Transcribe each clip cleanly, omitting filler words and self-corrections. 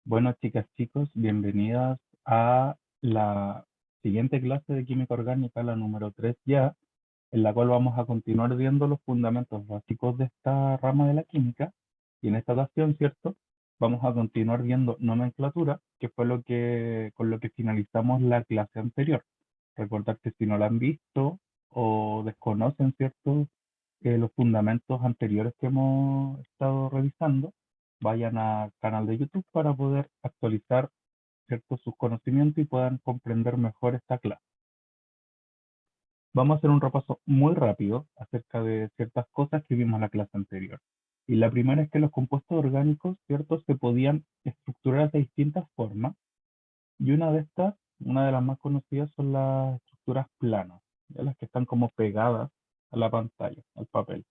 Bueno, chicas, chicos, bienvenidas a la siguiente clase de química orgánica, la número 3 ya, en la cual vamos a continuar viendo los fundamentos básicos de esta rama de la química. Y en esta ocasión, ¿cierto? Vamos a continuar viendo nomenclatura, que fue con lo que finalizamos la clase anterior. Recordar que si no la han visto o desconocen, ¿cierto? Los fundamentos anteriores que hemos estado revisando, vayan al canal de YouTube para poder actualizar, ¿cierto? Sus conocimientos y puedan comprender mejor esta clase. Vamos a hacer un repaso muy rápido acerca de ciertas cosas que vimos en la clase anterior. Y la primera es que los compuestos orgánicos, ¿cierto? Se podían estructurar de distintas formas. Y una de estas, una de las más conocidas, son las estructuras planas, ¿ya? Las que están como pegadas a la pantalla, al papel.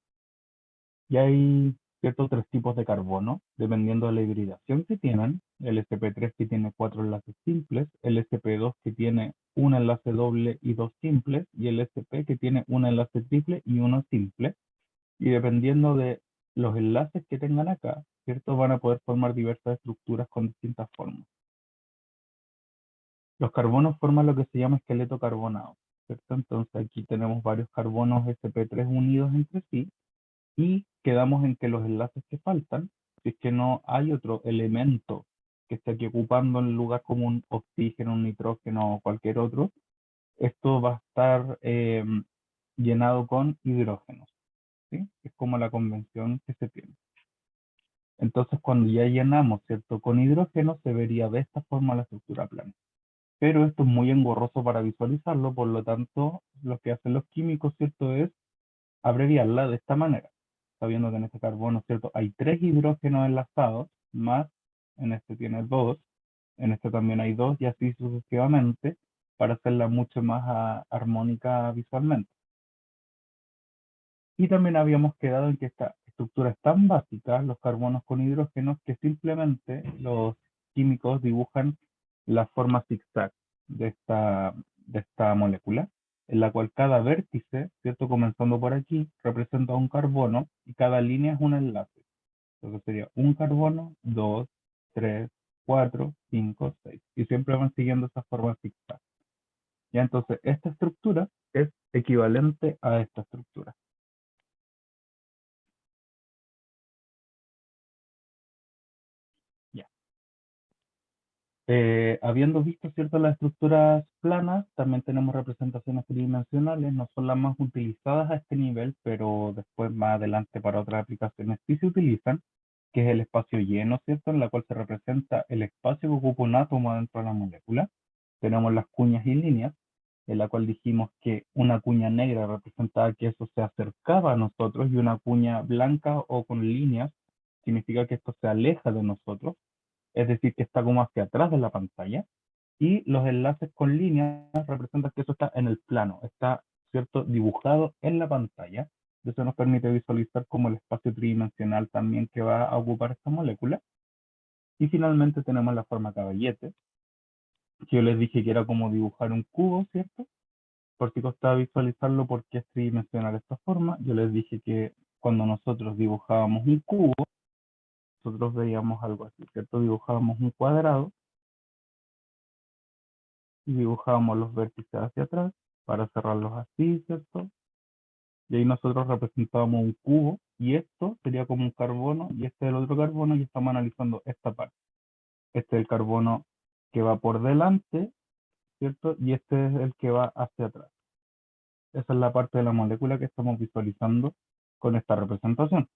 Y hay ciertos tres tipos de carbono, dependiendo de la hibridación que tienen. El sp3 que tiene 4 enlaces simples, el sp2 que tiene un enlace doble y 2 simples, y el sp que tiene un enlace triple y uno simple. Y dependiendo de los enlaces que tengan acá, ¿cierto? Van a poder formar diversas estructuras con distintas formas. Los carbonos forman lo que se llama esqueleto carbonado, ¿cierto? Entonces aquí tenemos varios carbonos sp3 unidos entre sí, y quedamos en que los enlaces que faltan, si es que no hay otro elemento que esté aquí ocupando el lugar como un oxígeno, un nitrógeno o cualquier otro, esto va a estar llenado con hidrógenos, ¿sí? Es como la convención que se tiene. Entonces, cuando ya llenamos, ¿cierto? Con hidrógeno, se vería de esta forma la estructura plana. Pero esto es muy engorroso para visualizarlo, por lo tanto, lo que hacen los químicos, ¿cierto? Es abreviarla de esta manera, sabiendo que en este carbono, ¿cierto? Hay 3 hidrógenos enlazados, más en este tiene 2, en este también hay 2, y así sucesivamente, para hacerla mucho más armónica visualmente. Y también habíamos quedado en que esta estructura es tan básica, los carbonos con hidrógenos, que simplemente los químicos dibujan la forma zigzag de esta molécula, en la cual cada vértice, ¿cierto? Comenzando por aquí, representa un carbono y cada línea es un enlace. Entonces sería un carbono, 2, 3, 4, 5, 6. Y siempre van siguiendo esa forma zigzag. Ya entonces esta estructura es equivalente a esta estructura. Ya. Habiendo visto, ¿cierto?, las estructuras planas, también tenemos representaciones tridimensionales, no son las más utilizadas a este nivel, pero después más adelante para otras aplicaciones sí se utilizan, que es el espacio lleno, ¿cierto?, en la cual se representa el espacio que ocupa un átomo dentro de la molécula. Tenemos las cuñas y líneas, en la cual dijimos que una cuña negra representaba que eso se acercaba a nosotros y una cuña blanca o con líneas significa que esto se aleja de nosotros, es decir, que está como hacia atrás de la pantalla, y los enlaces con líneas representan que eso está en el plano, está, ¿cierto?, dibujado en la pantalla. Eso nos permite visualizar como el espacio tridimensional también que va a ocupar esta molécula. Y finalmente tenemos la forma caballete, que yo les dije que era como dibujar un cubo, ¿cierto? Por si costaba visualizarlo porque es tridimensional esta forma, yo les dije que cuando nosotros dibujábamos un cubo, nosotros veíamos algo así, ¿cierto? Dibujábamos un cuadrado y dibujábamos los vértices hacia atrás para cerrarlos así, ¿cierto? Y ahí nosotros representábamos un cubo y esto sería como un carbono y este es el otro carbono y estamos analizando esta parte. Este es el carbono que va por delante, ¿cierto? Y este es el que va hacia atrás. Esa es la parte de la molécula que estamos visualizando con esta representación.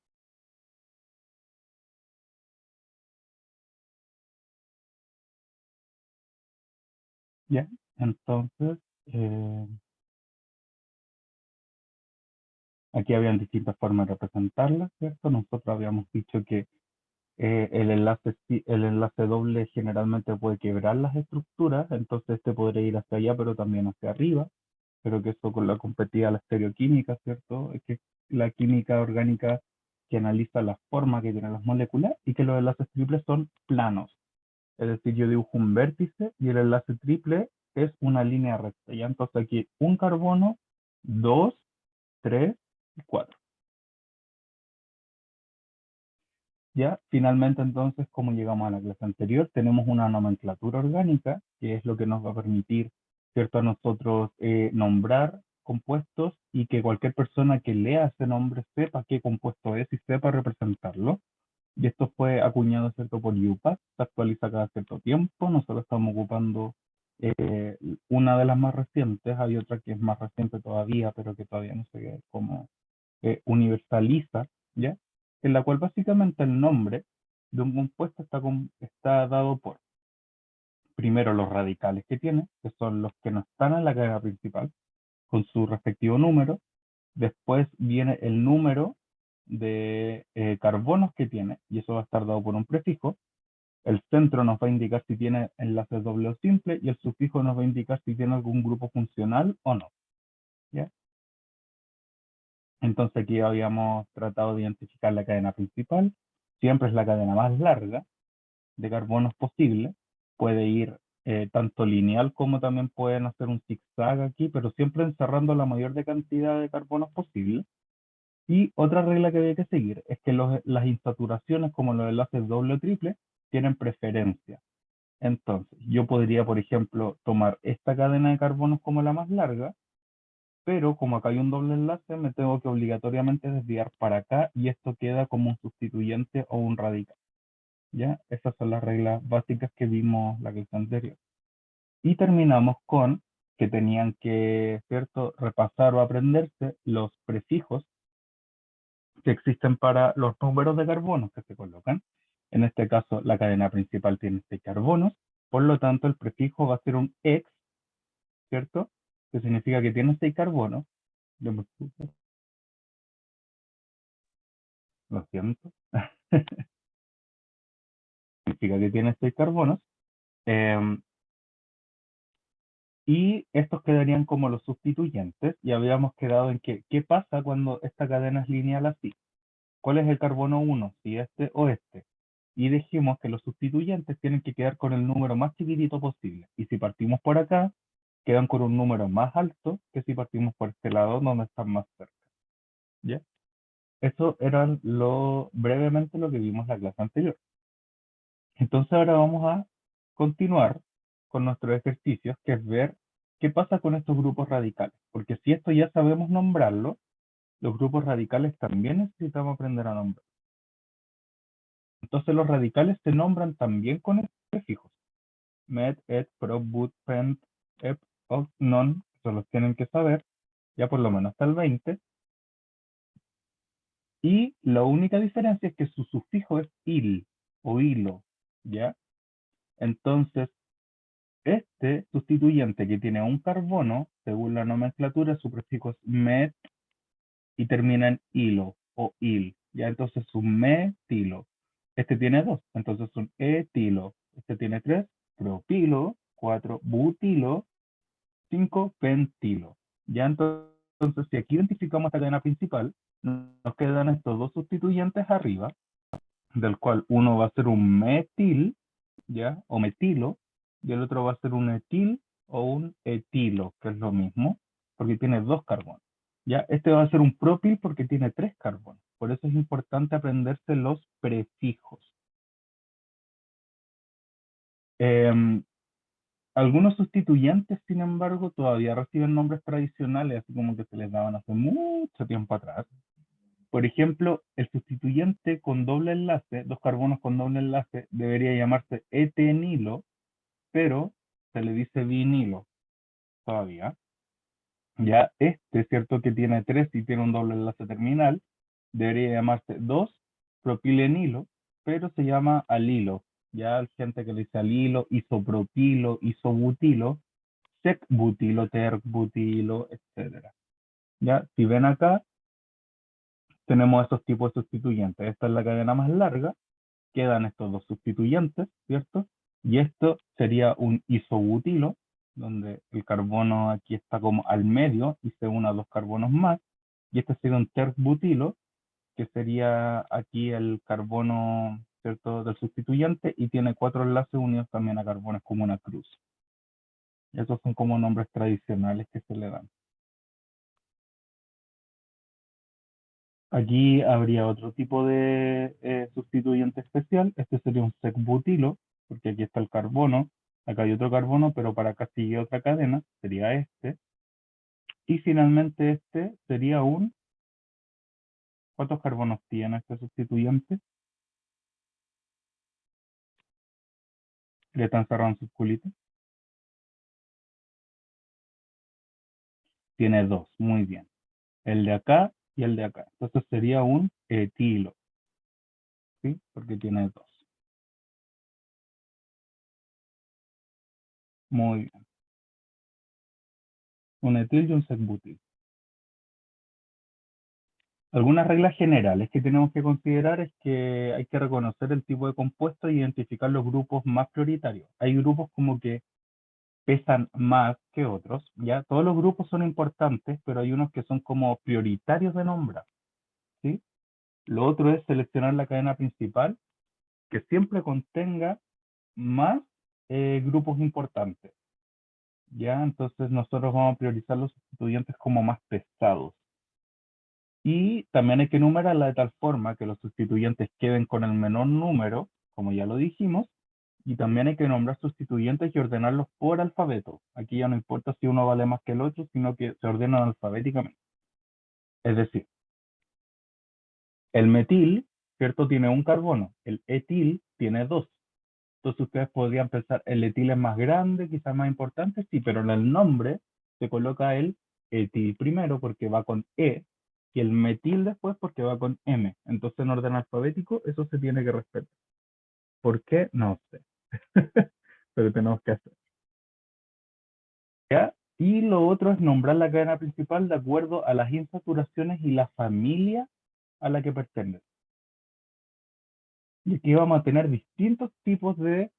¿Ya? Entonces, eh, aquí habían distintas formas de representarla, ¿cierto? Nosotros habíamos dicho que el enlace doble generalmente puede quebrar las estructuras, entonces este podría ir hacia allá, pero también hacia arriba, pero que eso con la competía la estereoquímica, ¿cierto? Es que la química orgánica que analiza la forma que tienen las moléculas y que los enlaces triples son planos. Es decir, yo dibujo un vértice y el enlace triple es una línea recta. Ya entonces aquí un carbono, 2, 3 y 4. Ya, finalmente entonces, como llegamos a la clase anterior, tenemos una nomenclatura orgánica, que es lo que nos va a permitir, ¿cierto?, a nosotros nombrar compuestos y que cualquier persona que lea ese nombre sepa qué compuesto es y sepa representarlo. Y esto fue acuñado, ¿cierto?, por UPath, se actualiza cada cierto tiempo. Nosotros estamos ocupando eh, una de las más recientes, hay otra que es más reciente todavía, pero que todavía no sé cómo universaliza, ¿ya? En la cual básicamente el nombre de un compuesto está dado por, primero, los radicales que tiene, que son los que no están en la cadena principal, con su respectivo número. Después viene el número de carbonos que tiene, y eso va a estar dado por un prefijo. El centro nos va a indicar si tiene enlaces doble o simple, y el sufijo nos va a indicar si tiene algún grupo funcional o no, ¿ya? Entonces aquí habíamos tratado de identificar la cadena principal. Siempre es la cadena más larga de carbonos posible. Puede ir tanto lineal como también pueden hacer un zigzag aquí, pero siempre encerrando la mayor de cantidad de carbonos posible. Y otra regla que hay que seguir es que las insaturaciones, como los enlaces doble o triple, tienen preferencia. Entonces, yo podría, por ejemplo, tomar esta cadena de carbonos como la más larga, pero como acá hay un doble enlace, me tengo que obligatoriamente desviar para acá y esto queda como un sustituyente o un radical. ¿Ya? Esas son las reglas básicas que vimos la clase anterior. Y terminamos con que tenían que, ¿cierto?, repasar o aprenderse los prefijos que existen para los números de carbonos que se colocan. En este caso, la cadena principal tiene 6 carbonos, por lo tanto, el prefijo va a ser un ex, ¿cierto? Que significa que tiene 6 carbonos. Lo siento. Significa que tiene 6 carbonos. eh, y estos quedarían como los sustituyentes. Y habíamos quedado en que, ¿qué pasa cuando esta cadena es lineal así? ¿Cuál es el carbono 1? Si este o este. Y dijimos que los sustituyentes tienen que quedar con el número más chiquitito posible. Y si partimos por acá, quedan con un número más alto que si partimos por este lado donde están más cerca. ¿Ya? Eso era brevemente lo que vimos en la clase anterior. Entonces ahora vamos a continuar con nuestros ejercicios, que es ver qué pasa con estos grupos radicales. Porque si esto ya sabemos nombrarlo, los grupos radicales también necesitamos aprender a nombrar. Entonces los radicales se nombran también con estos prefijos. Met, et, pro, but, pent, ep, oc, non, eso los tienen que saber, ya por lo menos hasta el 20. Y la única diferencia es que su sufijo es il o hilo, ¿ya? Entonces, este sustituyente que tiene un carbono, según la nomenclatura, su prefijo es met y termina en hilo o il, ¿ya? Entonces es un metilo. Este tiene dos, entonces es un etilo. Este tiene tres, propilo, cuatro, butilo, cinco, pentilo. Ya entonces, si aquí identificamos esta cadena principal, nos quedan estos dos sustituyentes arriba, del cual uno va a ser un metil, ¿ya? O metilo, y el otro va a ser un etil o un etilo, que es lo mismo, porque tiene dos carbonos. ¿Ya? Este va a ser un propil porque tiene tres carbonos. Por eso es importante aprenderse los prefijos. Eh, Algunos sustituyentes, sin embargo, todavía reciben nombres tradicionales, así como que se les daban hace mucho tiempo atrás. Por ejemplo, el sustituyente con doble enlace, dos carbonos con doble enlace, debería llamarse etenilo, pero se le dice vinilo todavía. Ya este, cierto que tiene tres y tiene un doble enlace terminal, debería llamarse 2-propilenilo, pero se llama alilo. Ya hay gente que le dice alilo, isopropilo, isobutilo, secbutilo, tercbutilo, etcétera. Ya, si ven acá, tenemos estos tipos de sustituyentes. Esta es la cadena más larga, quedan estos dos sustituyentes, ¿cierto? Y esto sería un isobutilo, donde el carbono aquí está como al medio y se une a dos carbonos más. Y este sería un terbutilo, que sería aquí el carbono, ¿cierto?, del sustituyente y tiene cuatro enlaces unidos también a carbonos como una cruz. Esos son como nombres tradicionales que se le dan. Aquí habría otro tipo de sustituyente sustituyente especial, este sería un sec-butilo, porque aquí está el carbono, acá hay otro carbono, pero para acá sigue otra cadena, sería este. Y finalmente este sería un, ¿cuántos carbonos tiene este sustituyente? Le están cerrando sus culitos. Tiene dos, muy bien. El de acá y el de acá. Entonces sería un etilo, ¿sí? Porque tiene dos. Muy bien. Un etil y un sec-butil. Algunas reglas generales que tenemos que considerar es que hay que reconocer el tipo de compuesto e identificar los grupos más prioritarios. Hay grupos como que pesan más que otros, ¿ya? Todos los grupos son importantes, pero hay unos que son como prioritarios de nombrar, ¿sí? Lo otro es seleccionar la cadena principal que siempre contenga más grupos importantes, ¿ya? Entonces nosotros vamos a priorizar los sustituyentes como más pesados. Y también hay que numerarla de tal forma que los sustituyentes queden con el menor número, como ya lo dijimos, y también hay que nombrar sustituyentes y ordenarlos por alfabeto. Aquí ya no importa si uno vale más que el otro, sino que se ordenan alfabéticamente. Es decir, el metil, ¿cierto? Tiene un carbono, el etil tiene dos. Entonces ustedes podrían pensar, el etil es más grande, quizás más importante, sí, pero en el nombre se coloca el etil primero porque va con E y el metil después porque va con M. Entonces en orden alfabético eso se tiene que respetar. ¿Por qué? No sé. Pero tenemos que hacer. ¿Ya? Y lo otro es nombrar la cadena principal de acuerdo a las insaturaciones y la familia a la que pertenece. Y aquí vamos a tener distintos tipos de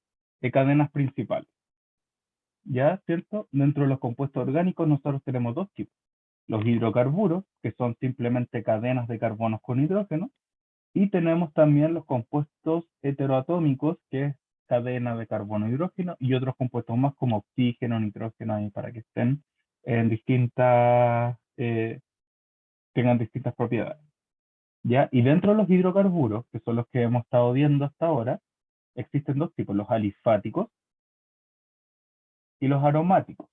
cadenas principales. ¿Ya? ¿Cierto? Dentro de los compuestos orgánicos nosotros tenemos dos tipos. Los hidrocarburos, que son simplemente cadenas de carbonos con hidrógeno, y tenemos también los compuestos heteroatómicos, que es cadena de carbono e hidrógeno, y otros compuestos más como oxígeno, nitrógeno, ahí para que estén en distintas, tengan distintas propiedades. ¿Ya? Y dentro de los hidrocarburos, que son los que hemos estado viendo hasta ahora, existen dos tipos, los alifáticos y los aromáticos.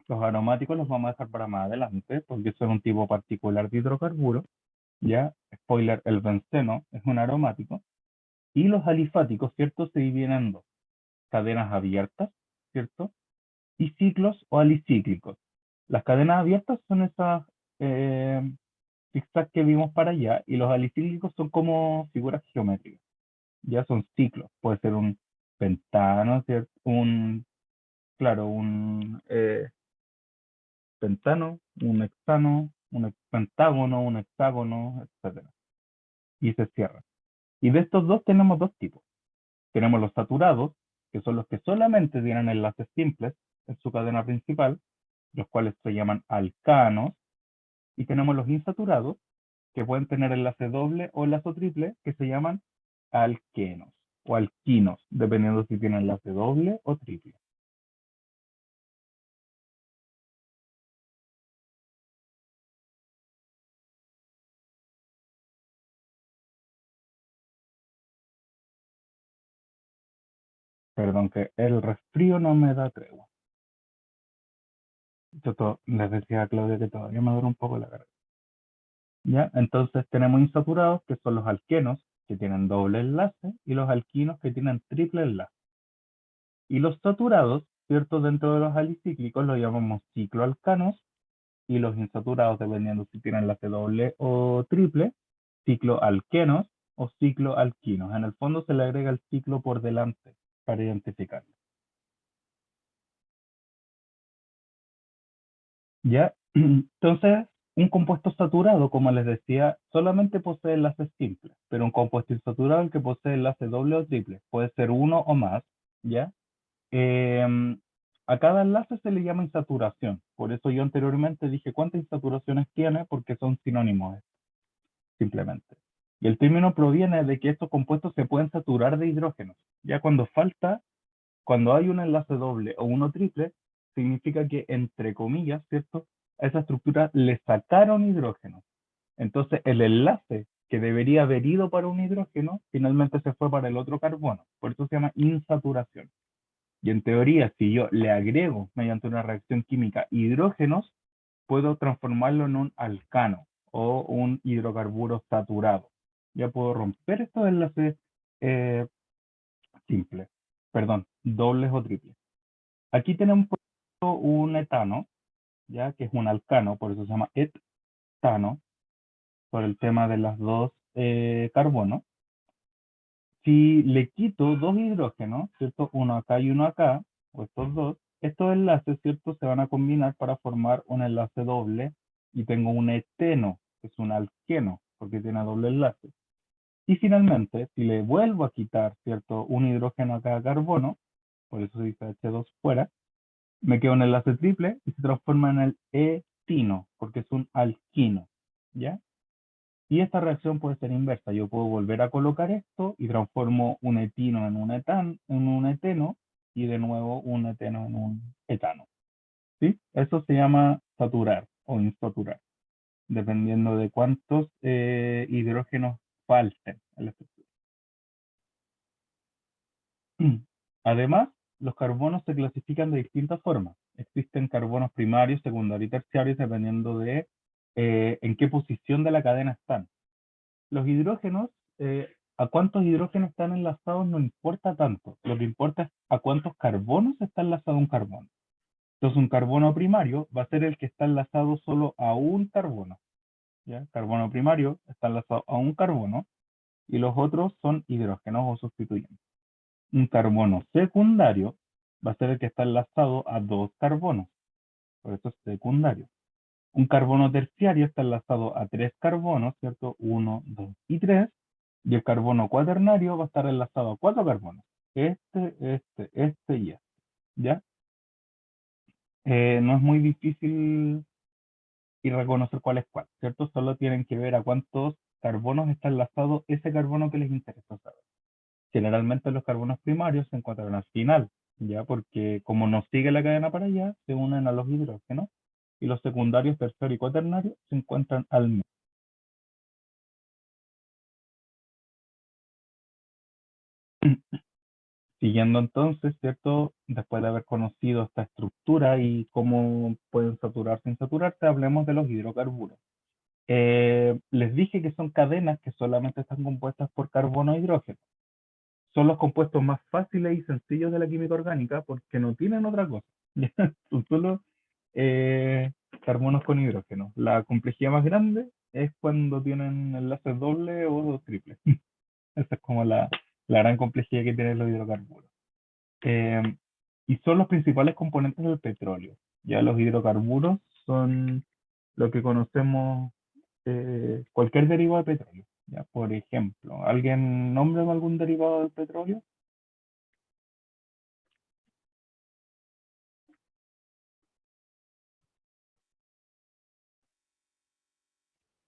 Los aromáticos los vamos a dejar para más adelante, porque son un tipo particular de hidrocarburo. Ya, spoiler, el benceno es un aromático. Y los alifáticos, ¿cierto? Se dividen en dos, cadenas abiertas, ¿cierto? Y ciclos o alicíclicos. Las cadenas abiertas son esas eh, zigzags que vimos para allá, y los alicíclicos son como figuras geométricas. Ya son ciclos. Puede ser un pentano, ¿cierto? Claro, un pentano, un hexano, un pentágono, un hexágono, etcétera. Y se cierra. Y de estos dos tenemos dos tipos. Tenemos los saturados, que son los que solamente tienen enlaces simples en su cadena principal, los cuales se llaman alcanos, y tenemos los insaturados, que pueden tener enlace doble o enlace triple, que se llaman alquenos o alquinos, dependiendo si tienen enlace doble o triple. Perdón, que el resfrío no me da tregua. Les decía a Claudia que todavía me duele un poco la garganta. ¿Ya? Entonces tenemos insaturados, que son los alquenos, que tienen doble enlace, y los alquinos, que tienen triple enlace. Y los saturados, ¿cierto? Dentro de los alicíclicos los llamamos cicloalcanos, y los insaturados, dependiendo si tienen enlace doble o triple, cicloalquenos o cicloalquinos. En el fondo se le agrega el ciclo por delante para identificarlo. ¿Ya? Entonces, un compuesto saturado, como les decía, solamente posee enlaces simples, pero un compuesto insaturado, el que posee enlace doble o triple, puede ser uno o más, ¿ya? Em, a cada enlace se le llama insaturación. Por eso yo anteriormente dije cuántas insaturaciones tiene, porque son sinónimos, simplemente. Y el término proviene de que estos compuestos se pueden saturar de hidrógeno. Ya cuando hay un enlace doble o uno triple, significa que, entre comillas, ¿cierto? A esa estructura le sacaron hidrógeno. Entonces, el enlace que debería haber ido para un hidrógeno, finalmente se fue para el otro carbono. Por eso se llama insaturación. Y en teoría, si yo le agrego mediante una reacción química hidrógenos, puedo transformarlo en un alcano o un hidrocarburo saturado. Ya puedo romper estos enlaces eh, simples, perdón, dobles o triples. Aquí tenemos por ejemplo, un etano, ya que es un alcano, por eso se llama etano, por el tema de las dos carbonos. Si le quito dos hidrógenos, ¿cierto? Uno acá y uno acá, o estos dos, estos enlaces, ¿cierto? Se van a combinar para formar un enlace doble y tengo un eteno, que es un alqueno, porque tiene doble enlace. Y finalmente, si le vuelvo a quitar, ¿cierto? Un hidrógeno a cada carbono, por eso se dice H2 fuera, me queda un enlace triple y se transforma en el etino, porque es un alquino, ¿ya? Y esta reacción puede ser inversa. Yo puedo volver a colocar esto y transformo un etino en un eteno y de nuevo un eteno en un etano. ¿Sí? Eso se llama saturar o insaturar, dependiendo de cuántos hidrógenos falten en la estructura. Además, los carbonos se clasifican de distintas formas. Existen carbonos primarios, secundarios y terciarios dependiendo de en qué posición de la cadena están. Los hidrógenos, a cuántos hidrógenos están enlazados no importa tanto. Lo que importa es a cuántos carbonos está enlazado un carbono. Entonces, un carbono primario va a ser el que está enlazado solo a un carbono. ¿Ya? Carbono primario está enlazado a un carbono y los otros son hidrógenos o sustituyentes. Un carbono secundario va a ser el que está enlazado a dos carbonos, por eso es secundario. Un carbono terciario está enlazado a tres carbonos, ¿cierto? Uno, dos y tres. Y el carbono cuaternario va a estar enlazado a cuatro carbonos. Este y este. ¿Ya? No es muy difícil y reconocer cuál es cuál, ¿cierto? Solo tienen que ver a cuántos carbonos está enlazado ese carbono que les interesa saber. Generalmente los carbonos primarios se encuentran al final, ¿ya? Porque como no sigue la cadena para allá, se unen a los hidrógenos y los secundarios, terciarios y cuaternarios se encuentran al medio. Siguiendo entonces, ¿cierto? Después de haber conocido esta estructura y cómo pueden saturarse e insaturarse, hablemos de los hidrocarburos. Les dije que son cadenas que solamente están compuestas por carbono e hidrógeno. Son los compuestos más fáciles y sencillos de la química orgánica porque no tienen otra cosa. Son solo carbonos con hidrógeno. La complejidad más grande es cuando tienen enlaces dobles o triples. Esa es como la gran complejidad que tienen los hidrocarburos. Eh, y son los principales componentes del petróleo. Ya los hidrocarburos son lo que conocemos, cualquier derivado de petróleo. Ya, por ejemplo, ¿alguien nombra algún derivado del petróleo?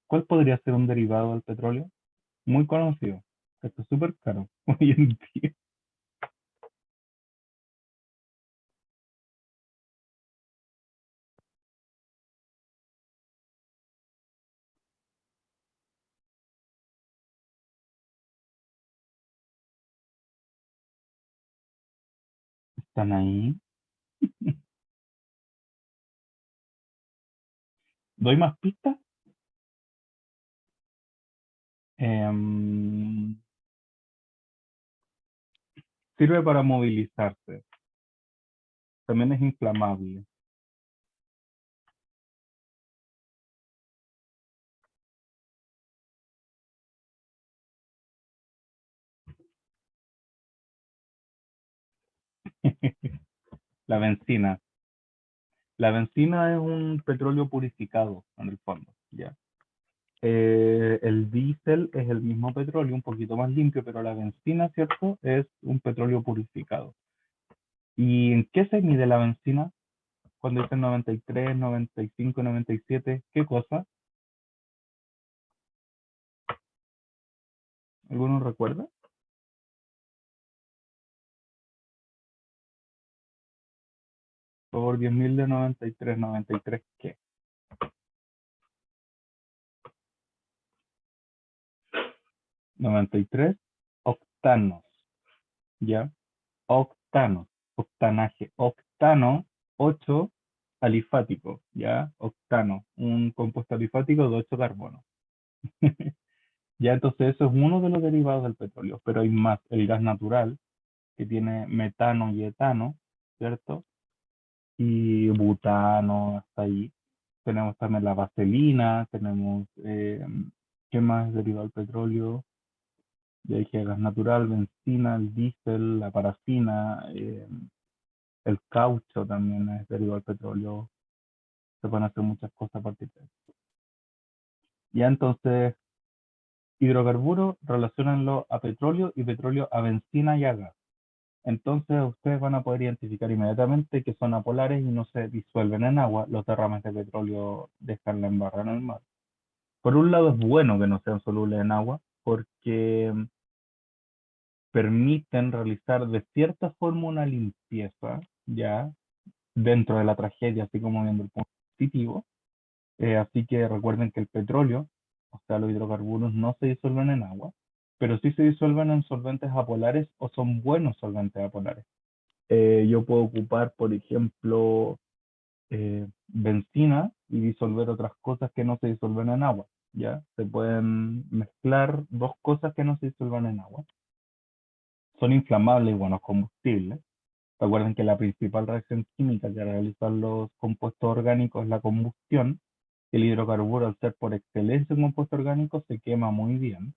¿Cuál podría ser un derivado del petróleo? Muy conocido. Esto es súper caro hoy en día. ¿Están ahí? ¿Doy más pistas? Em, Sirve para movilizarse. También es inflamable. La benzina. La benzina es un petróleo purificado, en el fondo, ¿ya? El diésel es el mismo petróleo, un poquito más limpio, pero la benzina, ¿cierto? Es un petróleo purificado. ¿Y en qué se mide la benzina? Cuando dicen 93, 95, 97, ¿qué cosa? ¿Alguno recuerda? Por 10.000 de 93, 93, ¿qué? 93 octanos, ¿ya? Octanos, octanaje, octano, 8 alifático, ¿ya? Octano, un compuesto alifático de 8 carbonos. Ya, entonces eso es uno de los derivados del petróleo, pero hay más, el gas natural, que tiene metano y etano, ¿cierto? Y butano, hasta ahí. Tenemos también la vaselina, tenemos, ¿qué más es derivado del petróleo? Ya dije gas natural, benzina, el diésel, la parafina, el caucho también es derivado del petróleo. Se pueden hacer muchas cosas a partir de eso. Ya entonces, hidrocarburos, relacionenlo a petróleo y petróleo a benzina y a gas. Entonces ustedes van a poder identificar inmediatamente que son apolares y no se disuelven en agua. Los derrames de petróleo dejan la embarrada en el mar. Por un lado es bueno que no sean solubles en agua porque permiten realizar de cierta forma una limpieza, ya, dentro de la tragedia, así como viendo el punto positivo. Así que recuerden que el petróleo, o sea, los hidrocarburos, no se disuelven en agua, pero sí se disuelven en solventes apolares o son buenos solventes apolares. Yo puedo ocupar, por ejemplo, benzina y disolver otras cosas que no se disuelven en agua, ¿ya? Se pueden mezclar dos cosas que no se disuelven en agua. Son inflamables y buenos combustibles. Recuerden que la principal reacción química que realizan los compuestos orgánicos es la combustión. El hidrocarburo, al ser por excelencia un compuesto orgánico, se quema muy bien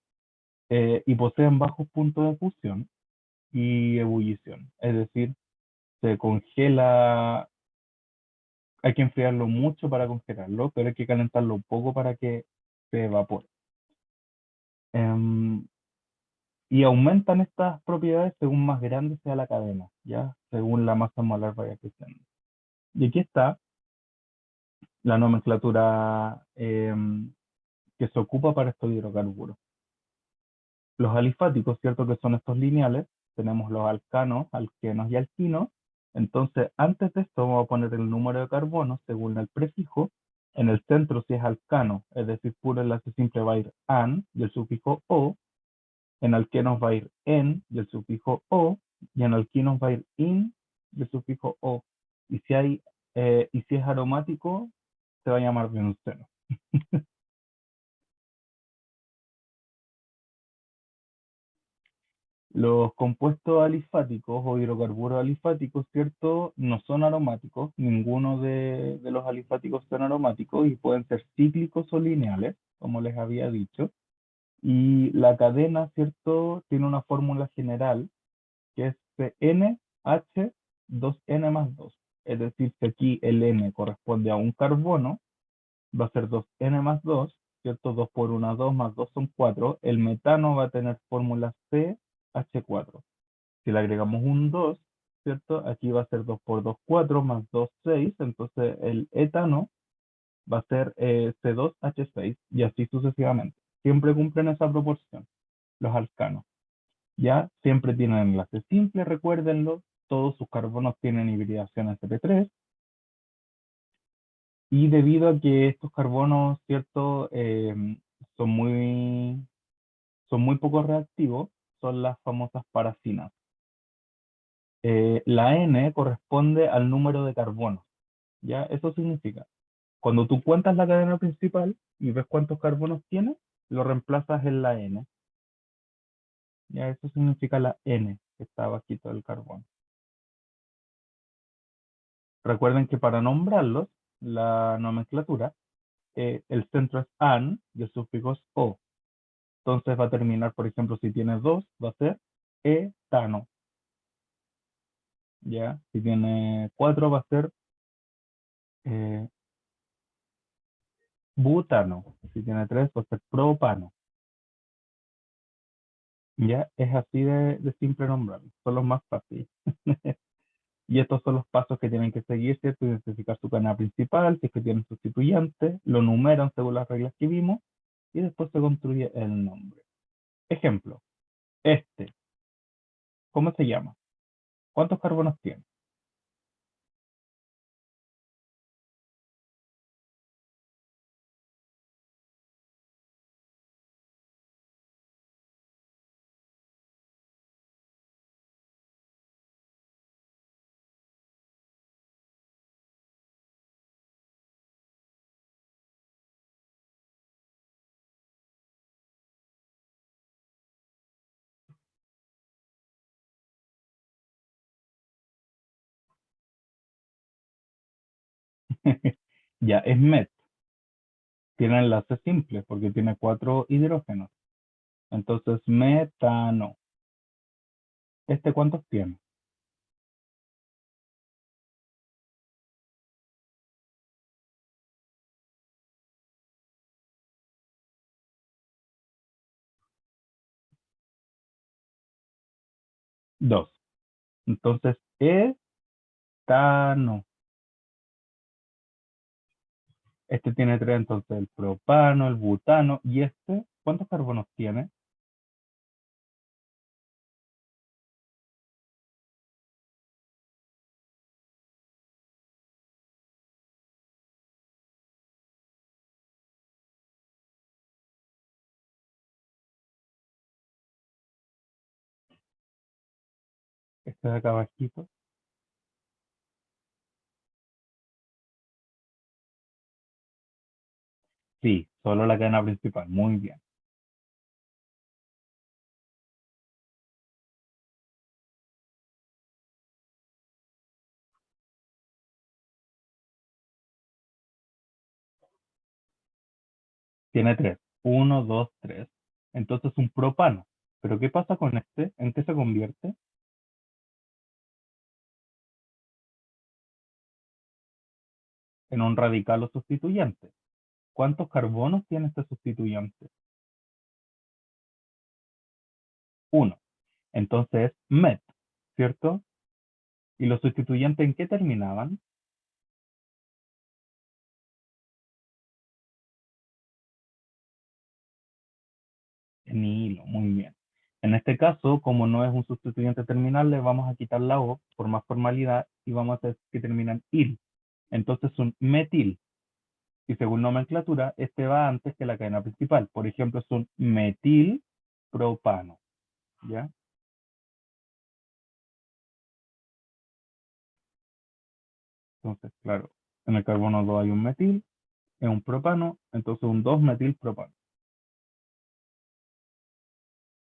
y poseen bajos puntos de fusión y ebullición. Es decir, se congela, hay que enfriarlo mucho para congelarlo, pero hay que calentarlo poco para que se evapore. Em, y aumentan estas propiedades según más grande sea la cadena, ¿ya? Según la masa molar vaya creciendo. Y aquí está la nomenclatura que se ocupa para estos hidrocarburos. Los alifáticos, ¿cierto? Que son estos lineales. Tenemos los alcanos, alquenos y alquinos. Entonces, antes de esto vamos a poner el número de carbono según el prefijo. En el centro, si es alcano, es decir, puro enlace simple, va a ir an y el sufijo o. En alquenos va a ir en y el sufijo o. Y en alquinos va a ir in y el sufijo o. Y si es aromático, se va a llamar benceno. Los compuestos alifáticos o hidrocarburos alifáticos, ¿cierto? No son aromáticos, ninguno de los alifáticos son aromáticos y pueden ser cíclicos o lineales, como les había dicho. Y la cadena, ¿cierto? Tiene una fórmula general que es CnH 2n más 2. Es decir, que aquí el n corresponde a un carbono, va a ser 2n más 2, ¿cierto? 2 por 1, 2 más 2 son 4. El metano va a tener fórmula CH4. Si le agregamos un 2, ¿cierto? Aquí va a ser 2 por 2, 4, más 2, 6. Entonces el etano va a ser C2H6 y así sucesivamente. Siempre cumplen esa proporción, los alcanos. Ya siempre tienen enlace simple, recuérdenlo. Todos sus carbonos tienen hibridación sp3. Y debido a que estos carbonos, ¿cierto? Son muy, son muy poco reactivos, son las famosas parafinas. La N corresponde al número de carbonos, ¿ya? Eso significa, cuando tú cuentas la cadena principal y ves cuántos carbonos tiene, lo reemplazas en la N, ¿ya? Eso significa la N, que está abajito del carbono. Recuerden que para nombrarlos, la nomenclatura, el centro es an y el sufijo es o. Entonces va a terminar, por ejemplo, si tiene dos, va a ser etano, ¿ya? Si tiene cuatro, va a ser eh, butano. Si tiene tres, va a ser propano. Ya es así de simple nombrarlo, son los más fáciles. Y estos son los pasos que tienen que seguir, ¿cierto? Identificar su cadena principal, si es que tienen sustituyente, lo numeran según las reglas que vimos y después se construye el nombre. Ejemplo, este, ¿cómo se llama? ¿Cuántos carbonos tiene? Ya, es met. Tiene enlace simple porque tiene 4 hidrógenos. Entonces, metano. ¿Este cuántos tiene? 2. Entonces, etano. Este tiene 3, entonces el propano, el butano. ¿Y este cuántos carbonos tiene? Este de acá abajito. Sí, solo la cadena principal. Muy bien. Tiene 3. Uno, 2, 3. Entonces un propano. ¿Pero qué pasa con este? ¿En qué se convierte? En un radical o sustituyente. ¿Cuántos carbonos tiene este sustituyente? Uno. Entonces, met, ¿cierto? ¿Y los sustituyentes en qué terminaban? En hilo, muy bien. En este caso, como no es un sustituyente terminal, le vamos a quitar la O por más formalidad y vamos a hacer que terminan il. Entonces, un metil. Y según nomenclatura, este va antes que la cadena principal. Por ejemplo, es un metil propano. ¿Ya? Entonces, claro, en el carbono 2 hay un metil, es un propano, entonces un 2-metil propano.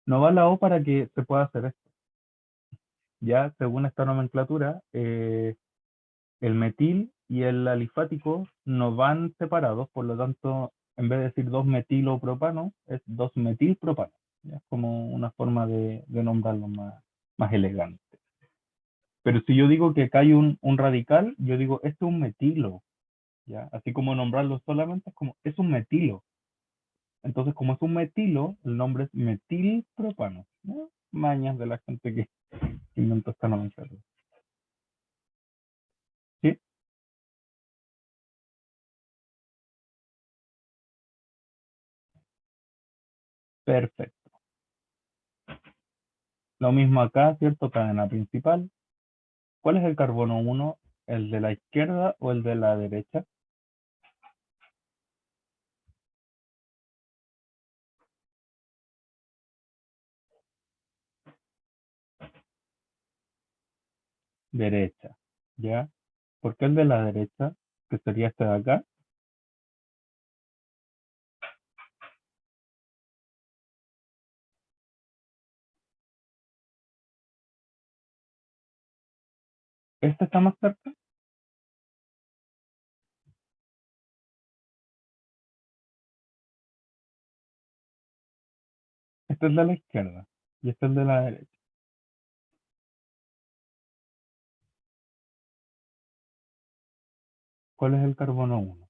No va la O para que se pueda hacer esto. Ya, según esta nomenclatura, el metil y el alifático no van separados, por lo tanto, en vez de decir 2-metilopropano, es 2-metilpropano. ¿Ya? Es como una forma de nombrarlo más elegante. Pero si yo digo que acá hay un radical, yo digo, este es un metilo. ¿Ya? Así como nombrarlo solamente es como, es un metilo. Entonces, como es un metilo, el nombre es metilpropano. ¿No? Mañas de la gente que inventó esta nomenclatura. ¿Sí? Perfecto. Lo mismo acá, ¿cierto? Cadena principal. ¿Cuál es el carbono uno? ¿El de la izquierda o el de la derecha? Derecha. ¿Ya? ¿Por qué el de la derecha? Que sería este de acá. ¿Este está más cerca? Este es de la izquierda. Y este es el de la derecha. ¿Cuál es el carbono uno?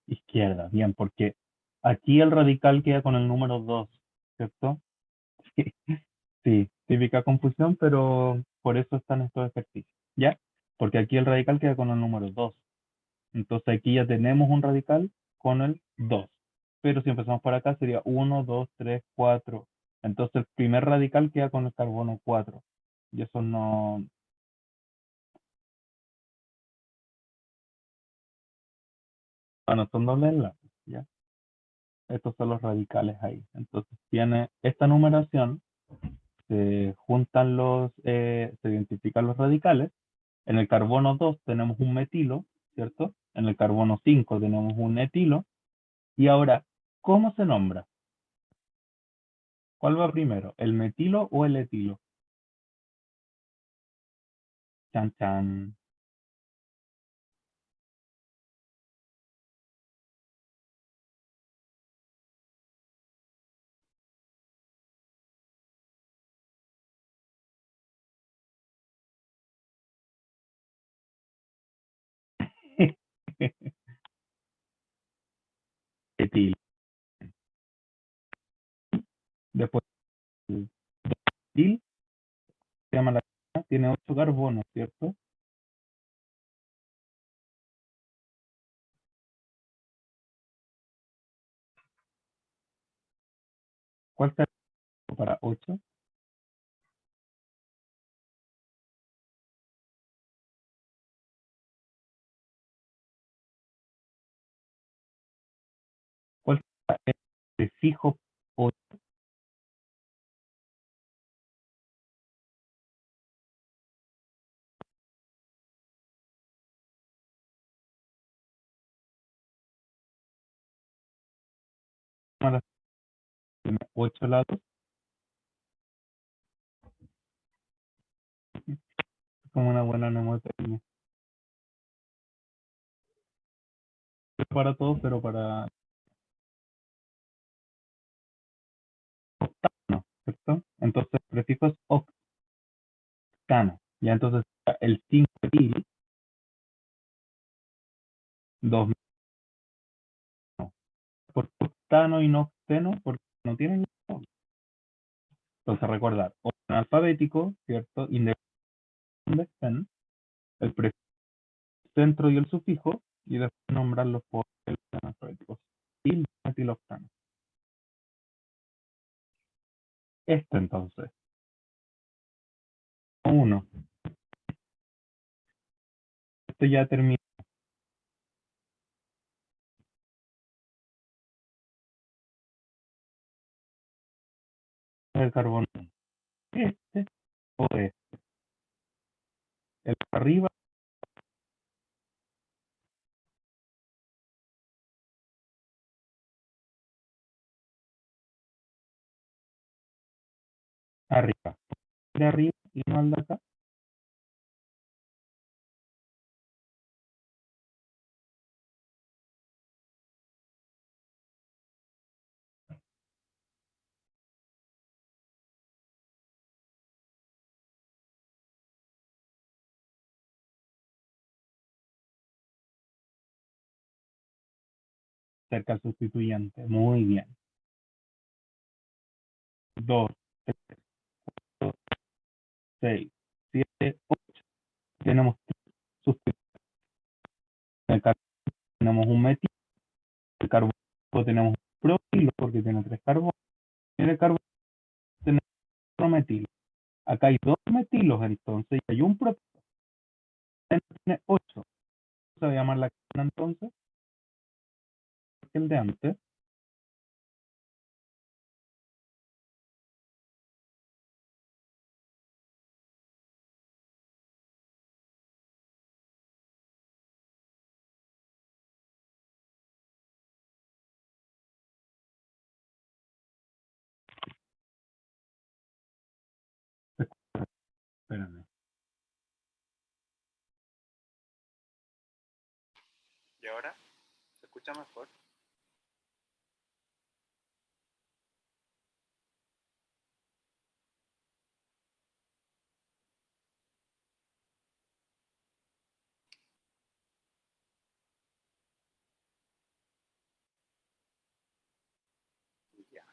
Izquierda, bien, porque aquí el radical queda con el número 2, ¿cierto? Sí, típica confusión, pero por eso están estos ejercicios, ¿ya? Porque aquí el radical queda con el número 2. Entonces aquí ya tenemos un radical con el 2. Pero si empezamos por acá sería 1, 2, 3, 4. Entonces el primer radical queda con el carbono 4. Y eso no... Bueno, son dobles enlaces, ¿ya? Estos son los radicales ahí. Entonces tiene esta numeración, se juntan se identifican los radicales. En el carbono 2 tenemos un metilo, ¿cierto? En el carbono 5 tenemos un etilo. Y ahora ¿Cómo se nombra? ¿Cuál va primero? ¿El metilo o el etilo? Chan, chan. Etilo. Después, el etil, se llama la tiene 8 carbonos, ¿cierto? ¿Cuál está para 8? ¿Cuál está el prefijo 8? Tiene 8 lados, como una buena mnemotecnia. Para todo, pero para octano, ¿cierto? Entonces, el prefijo es octano. Ya entonces, el 5 etil, 2 por octano y no octeno, porque no tienen. Entonces, recordar, orden alfabético, ¿cierto? Independiente de estén, el prefijo centro y el sufijo, y después nombrarlos por el orden alfabético. Y metiloctano. Esto entonces, uno. Esto ya termina el carbono. Este o este. El arriba, arriba. De arriba y no al de acá. Cerca al sustituyente. Muy bien. 2, 6, 7, 8. Tenemos sustituyentes. En el carbono tenemos un metilo. En el carbono tenemos un propilo porque tiene 3 carbonos. En el carbono tenemos otro metilo. Acá hay 2 metilos entonces y hay un propilo. Tiene 8. Se va a llamar la cadena entonces, que el de antes. Espérame. ¿Y ahora? ¿Se escucha mejor? Ya.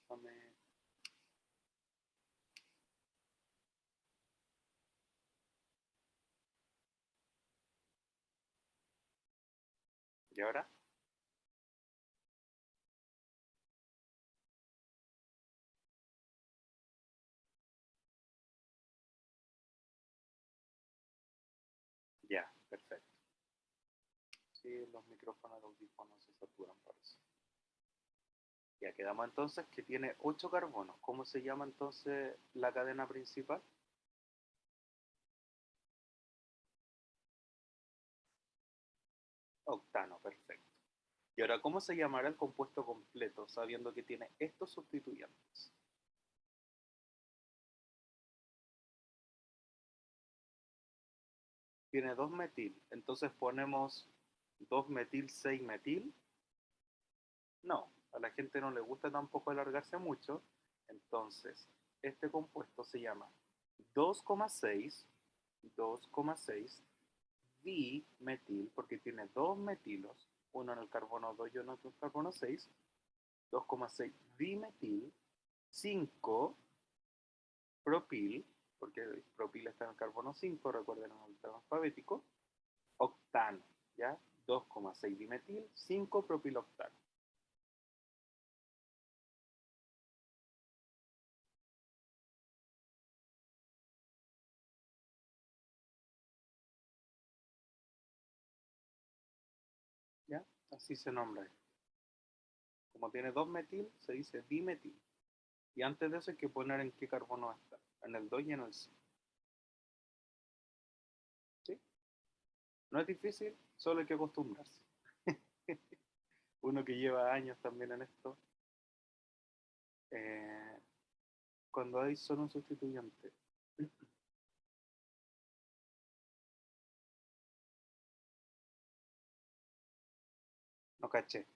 Déjame- ¿Y ahora? Ya, perfecto. Sí, los micrófonos de audífonos se saturan por eso. Ya quedamos entonces que tiene 8 carbonos. ¿Cómo se llama entonces la cadena principal? Octano, perfecto. Y ahora, ¿cómo se llamará el compuesto completo, sabiendo que tiene estos sustituyentes? Tiene 2-metil, entonces ponemos 2-metil-6-metil. No, a la gente no le gusta tampoco alargarse mucho, entonces este compuesto se llama 2,6 dimetil, porque tiene dos metilos, uno en el carbono 2 y uno en el carbono 6, 2,6 dimetil, 5 propil, porque el propil está en el carbono 5, recuerden en el orden alfabético, octano, ¿ya? 2,6 dimetil, 5 propiloctano. ¿Ya? Así se nombra. Como tiene 2-metil, se dice dimetil. Y antes de eso hay que poner en qué carbono está. En el 2 y en el 5. ¿Sí? No es difícil, solo hay que acostumbrarse. Uno que lleva años también en esto. Eh, cuando hay solo un sustituyente. No caché.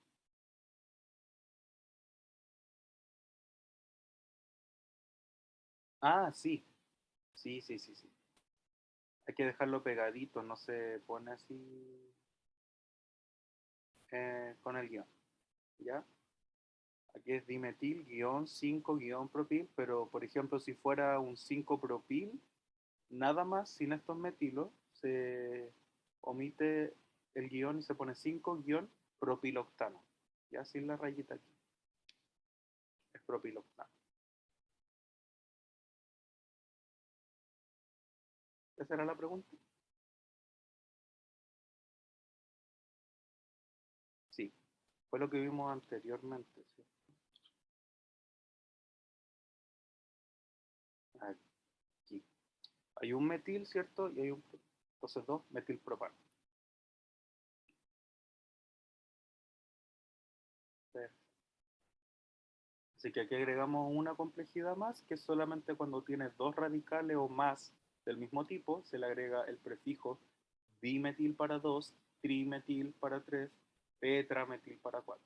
Ah, sí. Sí, sí, sí, sí. Hay que dejarlo pegadito, no se pone así con el guión. ¿Ya? Aquí es dimetil, guión 5, guión propil, pero por ejemplo, si fuera un 5 propil, nada más sin estos metilos, se omite el guión y se pone 5 guión propiloctano. Ya sin la rayita aquí. Es propiloctano. ¿Esa era la pregunta? Sí, fue lo que vimos anteriormente. ¿Sí? Aquí. Hay un metil, ¿cierto? Y hay un... Entonces 2 metilpropano. Así que aquí agregamos una complejidad más, que es solamente cuando tienes dos radicales o más del mismo tipo, se le agrega el prefijo dimetil para 2, trimetil para 3, tetrametil para 4.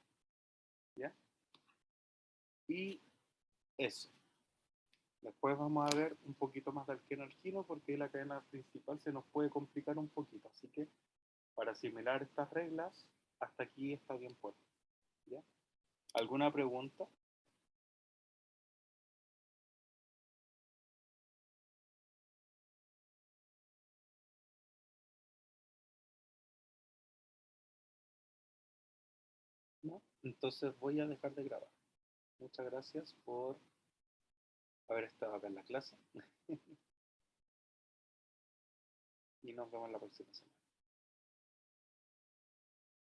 ¿Ya? Y eso. Después vamos a ver un poquito más de alqueno-alquino porque la cadena principal se nos puede complicar un poquito. Así que para asimilar estas reglas, hasta aquí está bien puesto. ¿Ya? ¿Alguna pregunta? ¿No? Entonces voy a dejar de grabar. Muchas gracias por haber estado acá en la clase y nos vemos la próxima semana.